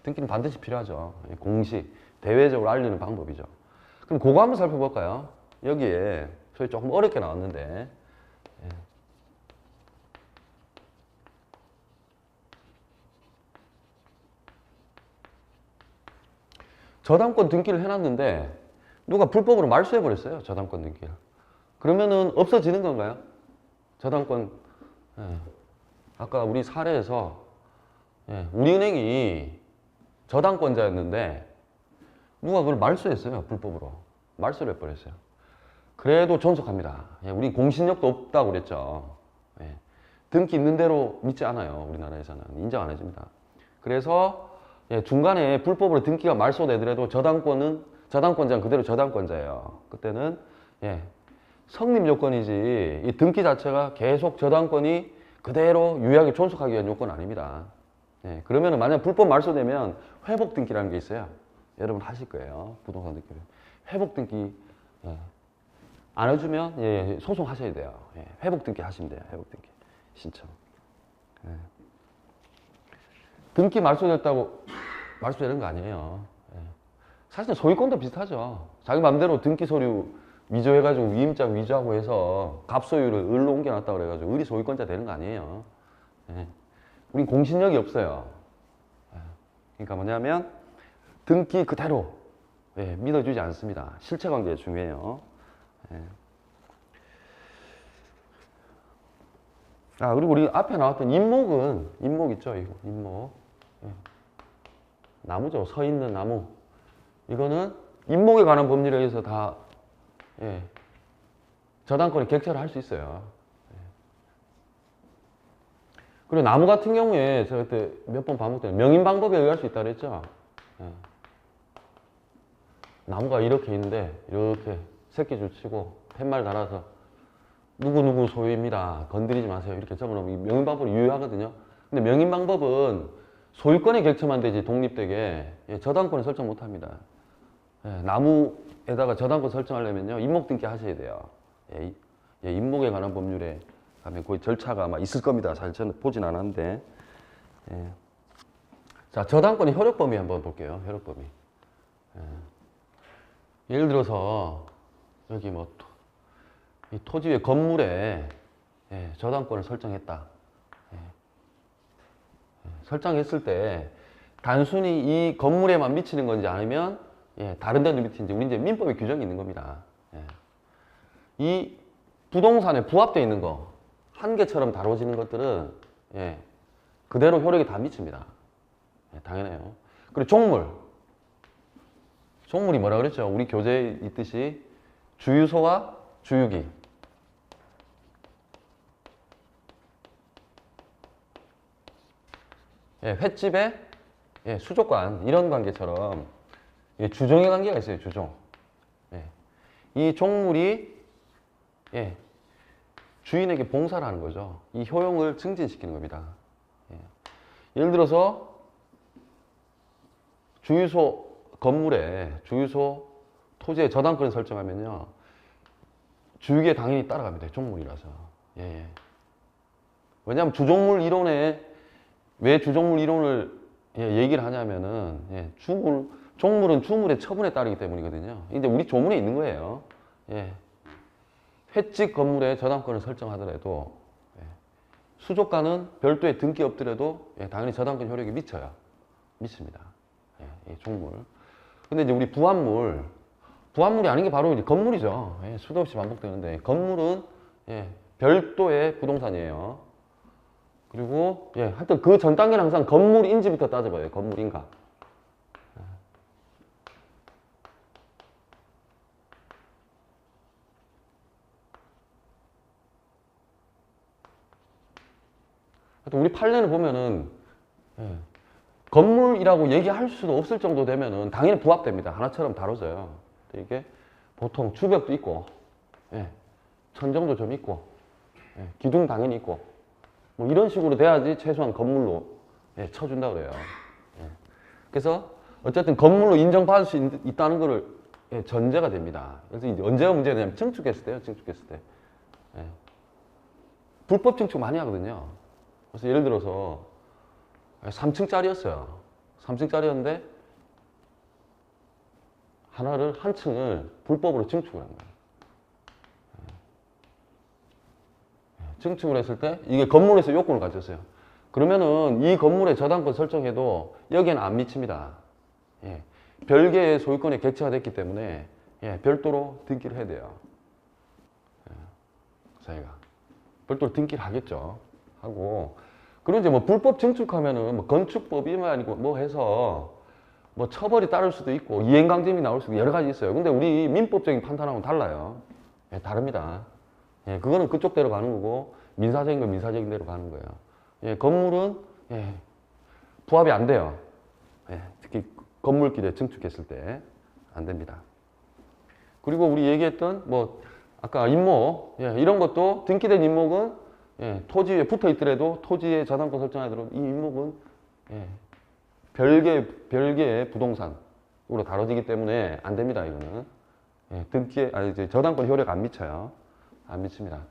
Speaker 1: 등기는 반드시 필요하죠. 예, 공시, 대외적으로 알리는 방법이죠. 그럼 그거 한번 살펴볼까요? 여기에 소위 조금 어렵게 나왔는데, 예. 저당권 등기를 해놨는데 누가 불법으로 말소해버렸어요. 저당권 등기를. 그러면은 없어지는 건가요? 저당권, 예. 아까 우리 사례에서, 예, 우리은행이 저당권자였는데 누가 그걸 말소했어요. 불법으로. 말소를 해버렸어요. 그래도 존속합니다. 예, 우리 공신력도 없다고 그랬죠. 예, 등기 있는 대로 믿지 않아요. 우리나라에서는 인정 안 해줍니다. 그래서, 예, 중간에 불법으로 등기가 말소되더라도 저당권자는 그대로 저당권자예요. 그때는, 예, 성립 요건이지 이 등기 자체가 계속 저당권이 그대로 유효하게 존속하기 위한 요건 아닙니다. 예, 그러면은 만약 불법 말소되면 회복 등기라는 게 있어요. 여러분 하실 거예요. 부동산 등기를. 회복 등기, 예, 안 해주면, 예, 소송하셔야 돼요. 예, 회복 등기 하시면 돼요. 회복 등기 신청. 예. 등기 말소됐다고 말소되는 거 아니에요. 예. 사실은 소유권도 비슷하죠. 자기 맘대로 등기 서류 위조해가지고 위임장 위조하고 해서 갑소유를 을로 옮겨놨다고 그래가지고 을이 소유권자 되는 거 아니에요. 예. 우린 공신력이 없어요. 예. 그러니까 뭐냐면 등기 그대로, 예, 믿어주지 않습니다. 실체관계가 중요해요. 예. 아, 그리고 우리 앞에 나왔던 인목은, 인목 있죠, 이거, 인목. 예. 나무죠, 서 있는 나무. 이거는 인목에 관한 법률에 의해서 다, 예, 저당권에 객체를 할 수 있어요. 예. 그리고 나무 같은 경우에 제가 그때 몇 번 반복된 명인 방법에 의할 수 있다 그랬죠. 예. 나무가 이렇게 있는데 이렇게 새끼줄 치고 팻말 달아서 누구누구 소유입니다. 건드리지 마세요. 이렇게 적어놓으면 명인 방법이 유효하거든요. 근데 명인 방법은 소유권의 객체만 되지 독립되게, 예, 저당권을 설정 못합니다. 예, 나무에다가 저당권 설정하려면요 인목 등기 하셔야 돼요. 예, 예, 인목에 관한 법률에 가면 거의 절차가 아마 있을 겁니다. 사실 저는 보진 않았는데. 예. 자, 저당권의 효력 범위 한번 볼게요. 효력 범위. 예. 예를 들어서 여기 뭐 이 토지 위에 건물에, 예, 저당권을 설정했다. 예. 예, 설정했을 때 단순히 이 건물에만 미치는 건지 아니면, 예, 다른 데도 미치는지 우리 이제 민법에 규정이 있는 겁니다. 예. 이 부동산에 부합되어 있는 거, 한 개처럼 다뤄지는 것들은 예, 그대로 효력이 다 미칩니다. 예, 당연해요. 그리고 종물. 종물이 뭐라 그랬죠? 우리 교재에 있듯이 주유소와 주유기. 예, 횟집의 예, 수족관 이런 관계처럼 예, 주종의 관계가 있어요. 주종. 예. 이 종물이 예, 주인에게 봉사를 하는 거죠. 이 효용을 증진시키는 겁니다. 예. 예를 들어서 주유소 건물에 주유소 토지의 저당권을 설정하면요. 주유기에 당연히 따라갑니다. 종물이라서. 예, 예. 왜냐하면 주종물 이론에 왜 주종물 이론을 예, 얘기를 하냐면은 예, 종물은 주물의 처분에 따르기 때문이거든요. 이제 우리 조문에 있는 거예요. 예. 횟집 건물에 저당권을 설정하더라도 예, 수족관은 별도의 등기 없더라도 예, 당연히 저당권 효력이 미쳐요. 미칩니다. 예, 이 종물. 근데 이제 우리 부합물이 아닌 게 바로 이제 건물이죠. 예, 수도 없이 반복되는데 건물은 예, 별도의 부동산이에요. 그리고 예, 하여튼 그 전 단계는 항상 건물인지부터 따져봐요. 건물인가. 하여튼 우리 판례를 보면은 예, 건물이라고 얘기할 수도 없을 정도 되면은 당연히 부합됩니다. 하나처럼 다뤄져요. 이게 보통 주벽도 있고, 예, 천정도 좀 있고, 예, 기둥 당연히 있고, 뭐 이런 식으로 돼야지 최소한 건물로 예, 쳐준다 그래요. 예. 그래서 어쨌든 건물로 인정받을 수 있다는 거를 예, 전제가 됩니다. 그래서 이제 언제가 문제냐면 증축했을 때요. 증축했을 때. 예. 불법 증축 많이 하거든요. 그래서 예를 들어서 3층짜리였어요. 3층짜리였는데 한 층을 불법으로 증축을 한 거예요. 증축을 했을 때 이게 건물에서 요건을 가졌어요. 그러면은 이 건물에 저당권 설정해도 여기에는 안 미칩니다. 예. 별개의 소유권이 객체가 됐기 때문에 예, 별도로 등기를 해야 돼요. 예. 저희가 별도로 등기를 하겠죠. 하고 그리고 이제 뭐 불법 증축하면은 뭐 건축법이 아니고 뭐 해서 뭐 처벌이 따를 수도 있고 이행강제임이 나올 수도 여러 가지 있어요. 근데 우리 민법적인 판단하고는 달라요. 예, 다릅니다. 예, 그거는 그쪽대로 가는 거고 민사적인 건 민사적인 대로 가는 거예요. 예, 건물은 예, 부합이 안 돼요. 예, 특히 건물길에 증축했을 때 안 됩니다. 그리고 우리 얘기했던 뭐 아까 임목 예, 이런 것도 등기된 임목은 예, 토지 위에 붙어 있더라도 토지에 저당권 설정하도록 이 임목은 예, 별개의 부동산으로 다뤄지기 때문에 안 됩니다. 이거는 예, 등기에 이제 저당권 효력 안 미쳐요. 안 미칩니다.